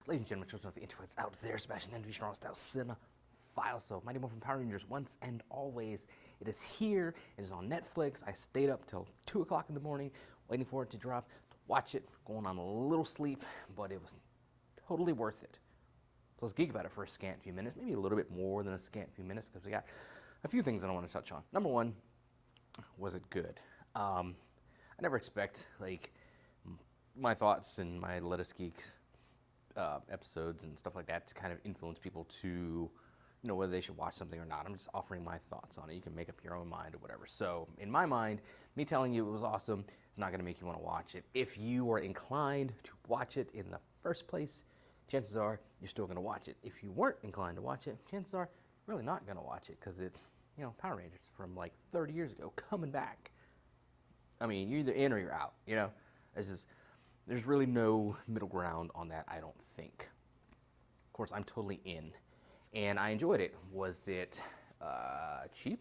Ladies and gentlemen, children of the interwebs out there, smashing envy, strong style, cinephile. So, Mighty Morphin Power Rangers, once and always. It is here. It is on Netflix. I stayed up till 2 o'clock in the morning, waiting for it to drop, to watch it, going on a little sleep, but it was totally worth it. So let's geek about it for a scant few minutes, maybe a little bit more than a scant few minutes, because we got a few things that I want to touch on. Number one, was it good? I never expect, like, my thoughts and my Let Us Geek episodes and stuff like that to kind of influence people to, you know, whether they should watch something or not. I'm just offering my thoughts on it. You can make up your own mind or whatever. So in my mind, me telling you it was awesome is not going to make you want to watch it. If you are inclined to watch it in the first place, chances are you're still going to watch it. If you weren't inclined to watch it, chances are you're really not going to watch it, because it's, you know, Power Rangers from like 30 years ago coming back. I mean, you're either in or you're out, you know? It's just, there's really no middle ground on that, I don't think. Of course, I'm totally in, and I enjoyed it. Was it cheap?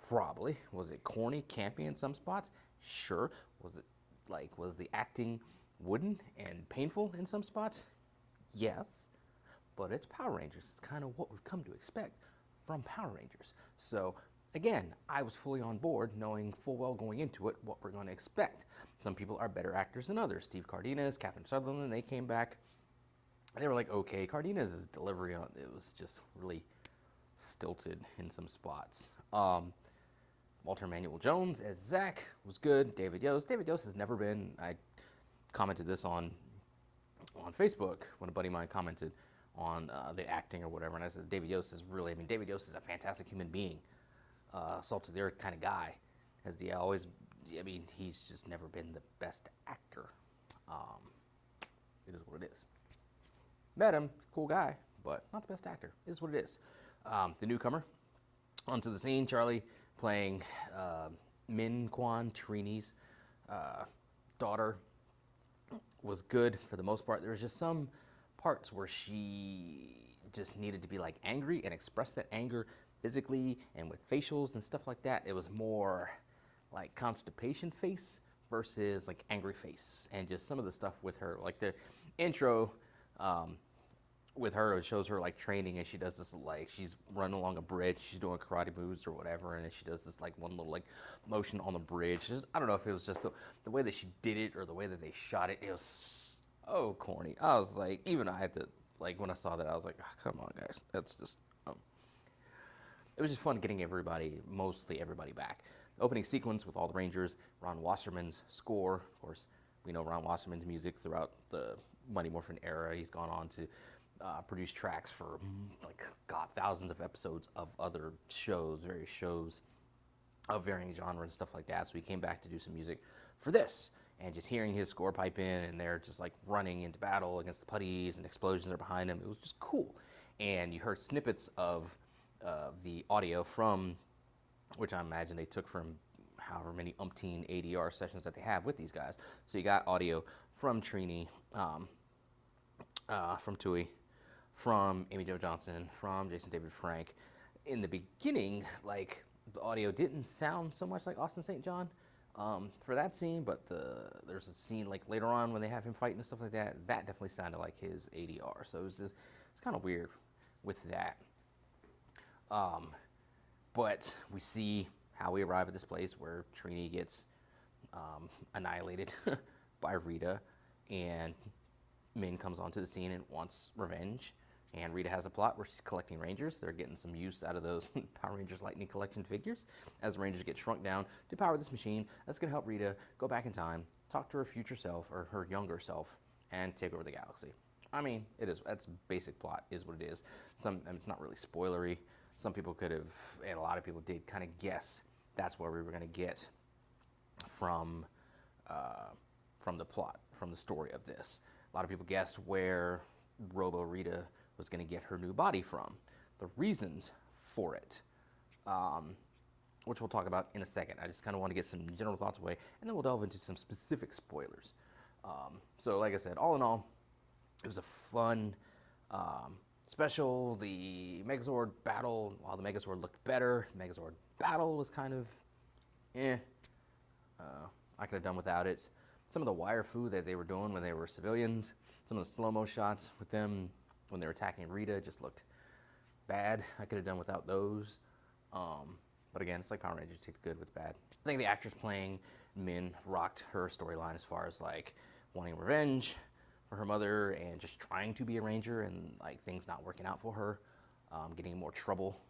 Probably. Was it corny, campy in some spots? Sure. Was it, like, was the acting wooden and painful in some spots? Yes. But it's Power Rangers. It's kind of what we've come to expect from Power Rangers. So, again, I was fully on board, knowing full well going into it what we're going to expect. Some people are better actors than others. Steve Cardenas, Catherine Sutherland, they came back. They were like, okay. Cardenas' delivery on it was just really stilted in some spots. Walter Emmanuel Jones as Zach was good. David Yost. David Yost has never been. I commented this on Facebook when a buddy of mine commented on the acting or whatever, and I said David Yost is really. I mean, David Yost is a fantastic human being, salt of the earth kind of guy. As the always. I mean, he's just never been the best actor. It is what it is. Met him, cool guy, but not the best actor. It is what it is. The newcomer onto the scene, Charlie playing Min Kwan, Trini's daughter, was good for the most part. There was just some parts where she just needed to be like angry and express that anger physically and with facials and stuff like that. It was more like constipation face versus like angry face, and just some of the stuff with her, like the intro with her, it shows her like training, and she does this, like she's running along a bridge, she's doing karate moves or whatever, and then she does this like one little like motion on the bridge. Just, I don't know if it was just the way that she did it or the way that they shot it. It was so corny. I was like, even I had to, like, when I saw that, I was like, oh, come on guys, that's just it was just fun getting mostly everybody back. The opening sequence with all the Rangers, Ron Wasserman's score. Of course, we know Ron Wasserman's music throughout the Mighty Morphin era. He's gone on to produce tracks for, like, God, thousands of episodes of other shows, various shows of varying genre and stuff like that. So he came back to do some music for this. And just hearing his score pipe in, and they're just like running into battle against the putties, and explosions are behind him. It was just cool. And you heard snippets of the audio from, which I imagine they took from however many umpteen ADR sessions that they have with these guys. So you got audio from Trini, from Tui, from Amy Jo Johnson, from Jason David Frank. In the beginning, like, the audio didn't sound so much like Austin St. John for that scene, but there's a scene like later on when they have him fighting and stuff like that. That definitely sounded like his ADR. So it's kind of weird with that. But we see how we arrive at this place where Trini gets annihilated by Rita, and Min comes onto the scene and wants revenge. And Rita has a plot where she's collecting Rangers. They're getting some use out of those Power Rangers Lightning Collection figures as the Rangers get shrunk down to power this machine that's going to help Rita go back in time, talk to her future self, or her younger self, and take over the galaxy. I mean, it is. That's basic plot, is what it is. It's not really spoilery. Some people could have, and a lot of people did, kind of guess that's where we were going to get from the plot, from the story of this. A lot of people guessed where Robo Rita was going to get her new body from, the reasons for it, which we'll talk about in a second. I just kind of want to get some general thoughts away, and then we'll delve into some specific spoilers. So like I said, all in all, it was a fun special. The Megazord battle, while the Megazord looked better, the Megazord battle was kind of I could have done without it. some of the wire fu that they were doing when they were civilians, some of the slow-mo shots with them when they were attacking Rita just looked bad. I could have done without those. But again, it's like Power Rangers, take the good with the bad. I think the actress playing Min rocked her storyline as far as like wanting revenge for her mother and just trying to be a ranger and like things not working out for her, getting in more trouble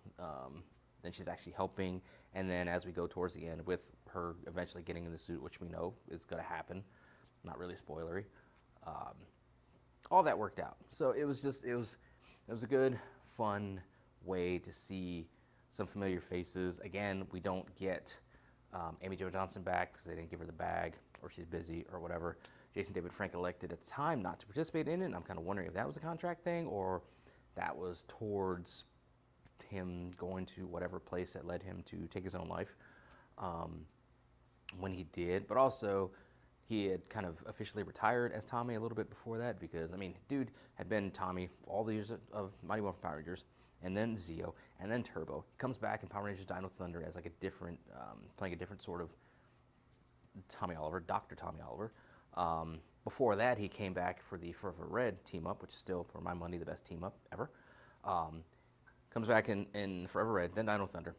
than she's actually helping. And then as we go towards the end with her eventually getting in the suit, which we know is going to happen, not really spoilery, all that worked out. So it was a good, fun way to see some familiar faces. Again, we don't get Amy Jo Johnson back because they didn't give her the bag or she's busy or whatever. Jason David Frank elected at the time not to participate in it. And I'm kind of wondering if that was a contract thing or that was towards him going to whatever place that led him to take his own life when he did. But also, he had kind of officially retired as Tommy a little bit before that because, I mean, dude had been Tommy all the years of Mighty Morphin Power Rangers, and then Zeo, and then Turbo. He comes back in Power Rangers Dino Thunder as like a different, playing a different sort of Tommy Oliver, Dr. Tommy Oliver. Before that, he came back for the Forever Red team-up, which is still, for my money, the best team-up ever. Comes back in Forever Red, then Dino Thunder.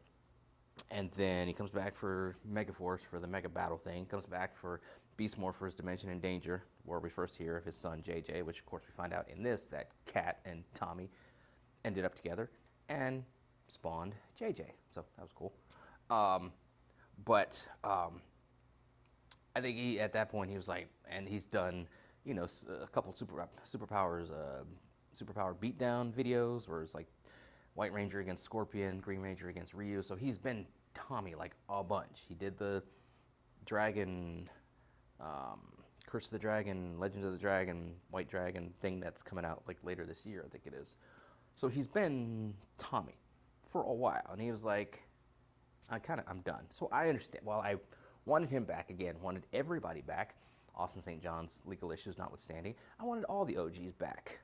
And then he comes back for Megaforce for the Mega Battle thing. Comes back for Beast Morphers Dimension in Danger, where we first hear of his son JJ, which of course we find out in this that Kat and Tommy ended up together and spawned JJ. So that was cool. But I think he, at that point, he was like, and he's done, you know, a couple superpower beatdown videos where it's like White Ranger against Scorpion, Green Ranger against Ryu. So he's been Tommy like a bunch. He did the Dragon, Curse of the Dragon, Legends of the Dragon, White Dragon thing that's coming out like later this year, I think it is. So he's been Tommy for a while, and he was like, I'm done. So I understand. While I wanted him back again, wanted everybody back, Austin St. John's legal issues notwithstanding, I wanted all the OGs back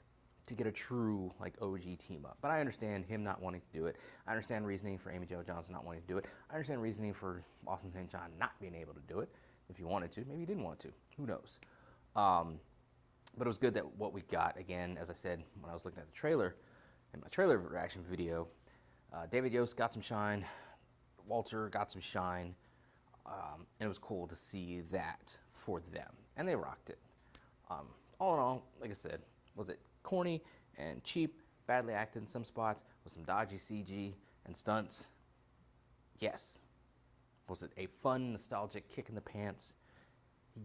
to get a true like OG team up. But I understand him not wanting to do it. I understand reasoning for Amy Jo Johnson not wanting to do it. I understand reasoning for Austin St. John not being able to do it. If he wanted to, maybe he didn't want to. Who knows? But it was good that what we got, again, as I said when I was looking at the trailer, in my trailer reaction video, David Yost got some shine, Walter got some shine, and it was cool to see that for them. And they rocked it. All in all, like I said, was it corny and cheap, badly acted in some spots, with some dodgy CG and stunts? Yes. Was it a fun, nostalgic kick in the pants?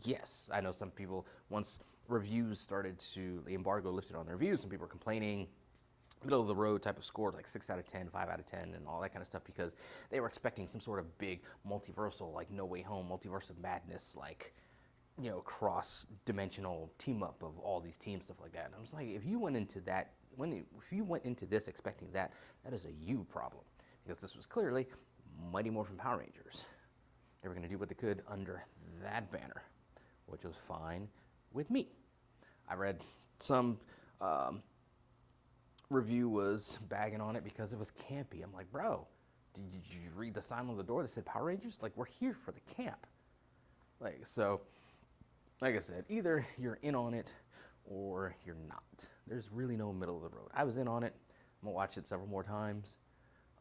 Yes. I know some people, once reviews started to, the embargo lifted on the reviews, some people were complaining, middle of the road type of scores, like 6 out of 10, 5 out of 10, and all that kind of stuff, because they were expecting some sort of big multiversal, like No Way Home, multiverse of madness, like, you know, cross-dimensional team-up of all these teams, stuff like that. And I was like, if you went into that, if you went into this expecting that, that is a you problem, because this was clearly Mighty Morphin Power Rangers. They were going to do what they could under that banner, which was fine with me. I read some review was bagging on it because it was campy. I'm like, bro, did you read the sign on the door that said Power Rangers? Like, we're here for the camp. Like, so, like I said, either you're in on it or you're not. There's really no middle of the road. I was in on it. I'm gonna watch it several more times.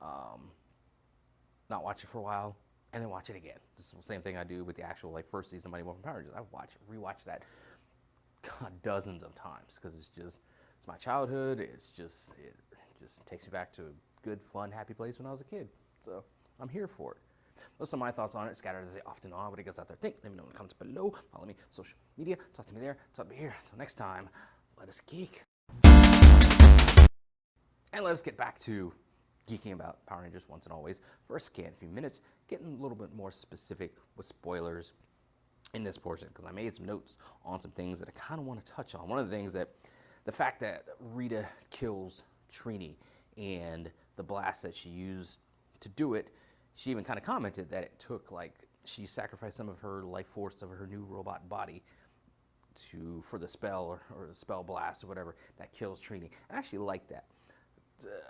Not watch it for a while, and then watch it again. It's the same thing I do with the actual like first season of Mighty Morphin Power Rangers. I rewatch that dozens of times because it's my childhood. It just takes me back to a good, fun, happy place when I was a kid. So I'm here for it. Those are my thoughts on it, scattered as they often are. What you guys out there think? Let me know in the comments below. Follow me social media. Talk to me there. Talk to me here. Until next time, let us geek. And let us get back to geeking about Power Rangers once and always for a scant few minutes, getting a little bit more specific with spoilers in this portion, because I made some notes on some things that I kind of want to touch on. One of the things that, the fact that Rita kills Trini and the blast that she used to do it, she even kind of commented that it took, like, she sacrificed some of her life force of her new robot body for the spell or spell blast or whatever that kills Trini. I actually like that.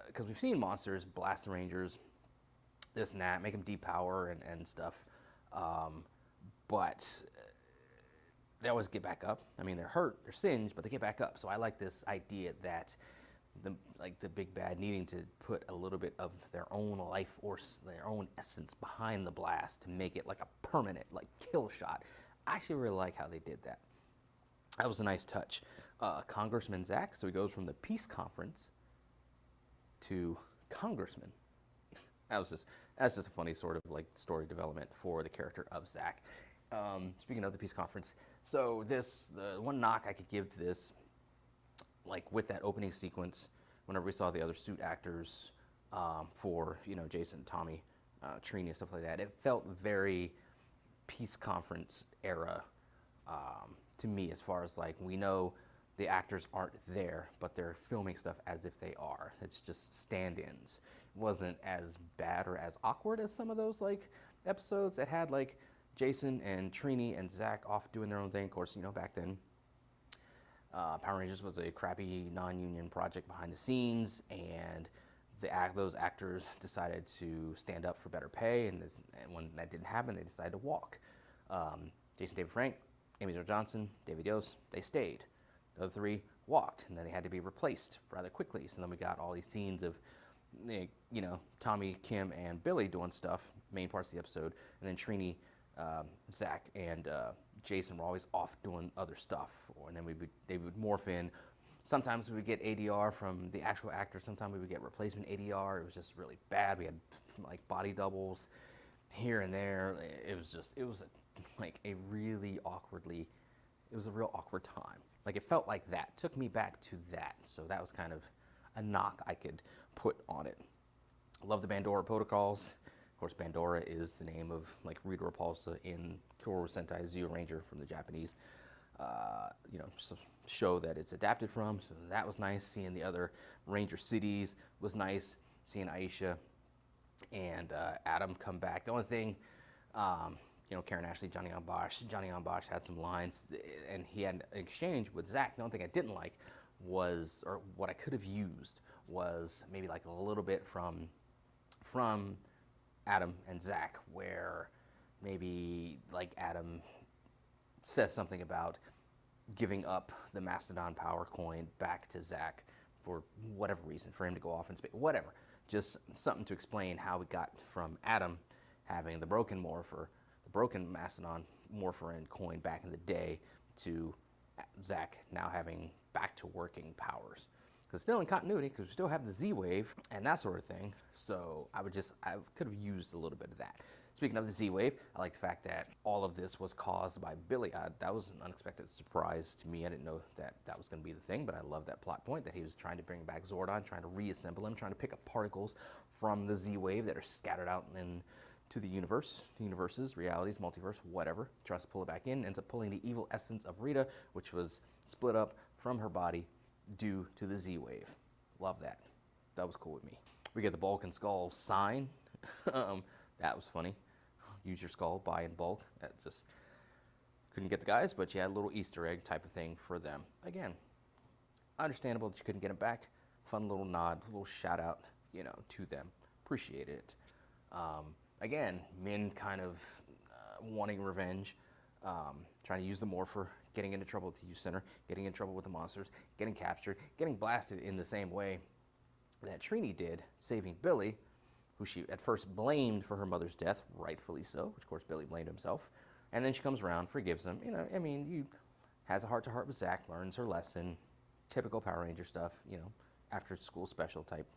Because we've seen monsters blast the Rangers, this and that, make them depower and stuff. But they always get back up. I mean, they're hurt, they're singed, but they get back up. So I like this idea that the big bad needing to put a little bit of their own life force, their own essence behind the blast to make it like a permanent, like, kill shot. I actually really like how they did that. That was a nice touch. Congressman Zach, so he goes from the peace conference to congressman. That's just a funny sort of like story development for the character of Zach. Speaking of the peace conference, so the one knock I could give to this, like with that opening sequence, whenever we saw the other suit actors for, Jason, Tommy, Trini, and stuff like that, it felt very peace conference era to me, as far as like, we know the actors aren't there, but they're filming stuff as if they are. It's just stand-ins. It wasn't as bad or as awkward as some of those like episodes that had like Jason and Trini and Zach off doing their own thing. Of course, back then, Power Rangers was a crappy non-union project behind the scenes, and those actors decided to stand up for better pay, and when that didn't happen, they decided to walk. Jason David Frank, Amy Jo Johnson, David Yost, they stayed. The other three walked, and then they had to be replaced rather quickly. So then we got all these scenes of, Tommy, Kim, and Billy doing stuff, main parts of the episode, and then Trini, Zach, and Jason were always off doing other stuff, and then they would morph in. Sometimes we would get ADR from the actual actor. Sometimes we would get replacement ADR. It was just really bad. We had like body doubles here and there. It was a real awkward time. Like, it felt like that. Took me back to that. So that was kind of a knock I could put on it. I love the Bandora protocols. Of course, Bandora is the name of like Rita Repulsa in Kyoto Sentai Zeo Ranger from the Japanese, just a show that it's adapted from. So that was nice. Seeing the other Ranger cities was nice. Seeing Aisha and Adam come back. The only thing, Karen Ashley, Johnny on Bosch had some lines, and he had an exchange with Zach. The only thing I didn't like was, or what I could have used was maybe like a little bit from Adam and Zach, where maybe like Adam says something about giving up the Mastodon power coin back to Zach for whatever reason, for him to go off in space, whatever. Just something to explain how we got from Adam having the broken Mastodon morpher and coin back in the day to Zach now having back to working powers. Because still in continuity, because we still have the Z-Wave and that sort of thing. So I could have used a little bit of that. Speaking of the Z-Wave, I like the fact that all of this was caused by Billy. That was an unexpected surprise to me. I didn't know that was going to be the thing, but I love that plot point that he was trying to bring back Zordon, trying to reassemble him, trying to pick up particles from the Z-Wave that are scattered out into the universes, realities, multiverse, whatever. Tries to pull it back in, ends up pulling the evil essence of Rita, which was split up from her body due to the Z-Wave. Love that. That was cool with me. We get the Bulk and Skull sign. That was funny. Use your skull, buy in bulk. That just couldn't get the guys, but you had a little Easter egg type of thing for them. Again, understandable that you couldn't get them back. Fun little nod, little shout out, to them. Appreciated it. Again, Min kind of wanting revenge, trying to use the morpher, getting into trouble with the youth center, getting in trouble with the monsters, getting captured, getting blasted in the same way that Trini did, saving Billy, who she at first blamed for her mother's death, rightfully so, which of course Billy blamed himself. And then she comes around, forgives him. Has a heart-to-heart with Zach, learns her lesson, typical Power Ranger stuff, after school special type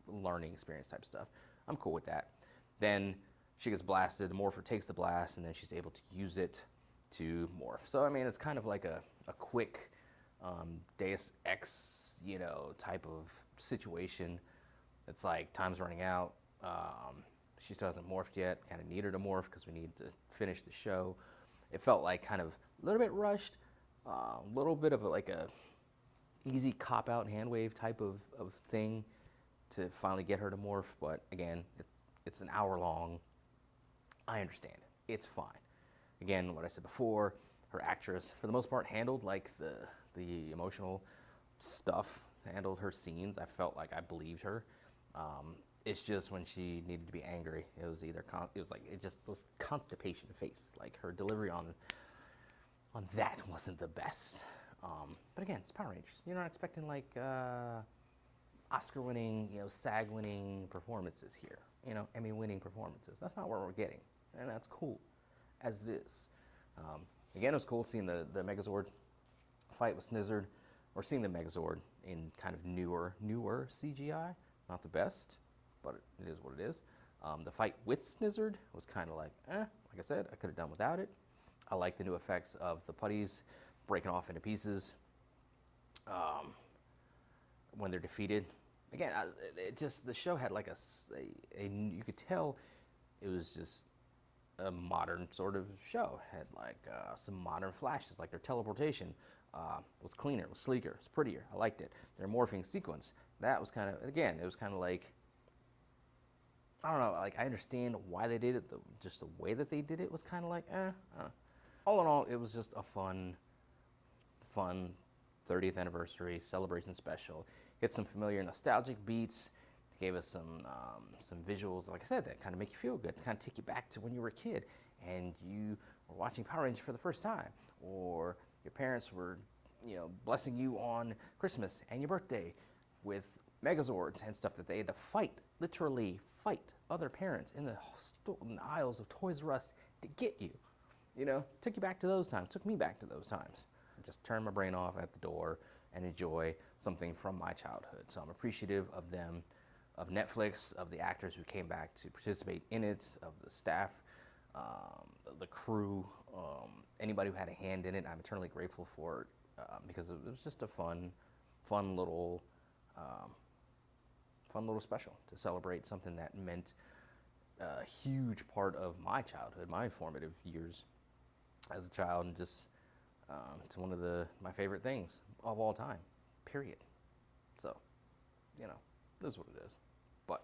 learning experience type stuff. I'm cool with that. Then she gets blasted, the morpher takes the blast, and then she's able to use it to morph. So, it's kind of like a quick Deus Ex, type of situation. It's like time's running out. She still hasn't morphed yet. Kind of need her to morph because we need to finish the show. It felt like kind of a little bit rushed, a little bit of a easy cop-out hand wave type of thing to finally get her to morph. But again, it's an hour long. I understand it. It's fine. Again, what I said before, her actress, for the most part, handled like the emotional stuff, handled her scenes. I felt like I believed her. It's just when she needed to be angry, it was either it was constipation face. Like her delivery on on that wasn't the best. But again, it's Power Rangers. You're not expecting like Oscar-winning, SAG-winning performances here. Emmy-winning performances. That's not what we're getting, and that's cool, as it is. Again, it was cool seeing the Megazord fight with Snizzard, or seeing the Megazord in kind of newer CGI. Not the best, but it is what it is. The fight with Snizzard was kind of like, like I said, I could have done without it. I like the new effects of the putties breaking off into pieces when they're defeated. Again, the show had like you could tell it was just a modern sort of show. It had like some modern flashes, like their teleportation was cleaner, it was sleeker, it was prettier. I liked it. Their morphing sequence, that was kind of, again, it was kind of like, I don't know, like I understand why they did it, just the way that they did it was kind of like, I don't know. All in all, it was just a fun 30th anniversary celebration special. Hit some familiar nostalgic beats, gave us some visuals, like I said, that kind of make you feel good, kind of take you back to when you were a kid and you were watching Power Rangers for the first time, or your parents were, blessing you on Christmas and your birthday with Megazords and stuff that they had to fight, literally fight other parents in the aisles of Toys R Us to get you. Took you back to those times, took me back to those times. Just turn my brain off at the door and enjoy something from my childhood. So I'm appreciative of them, of Netflix, of the actors who came back to participate in it, of the staff, the crew, anybody who had a hand in it. I'm eternally grateful for it because it was just a fun little special to celebrate something that meant a huge part of my childhood, my formative years as a child, and just it's one of my favorite things of all time, period. So, this is what it is. But,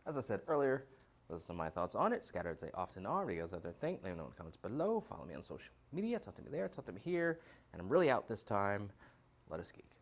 as I said earlier, those are some of my thoughts on it, scattered as they often are. What do you guys out there think? Let me know in the comments below. Follow me on social media. Talk to me there. Talk to me here. And I'm really out this time. Let us geek.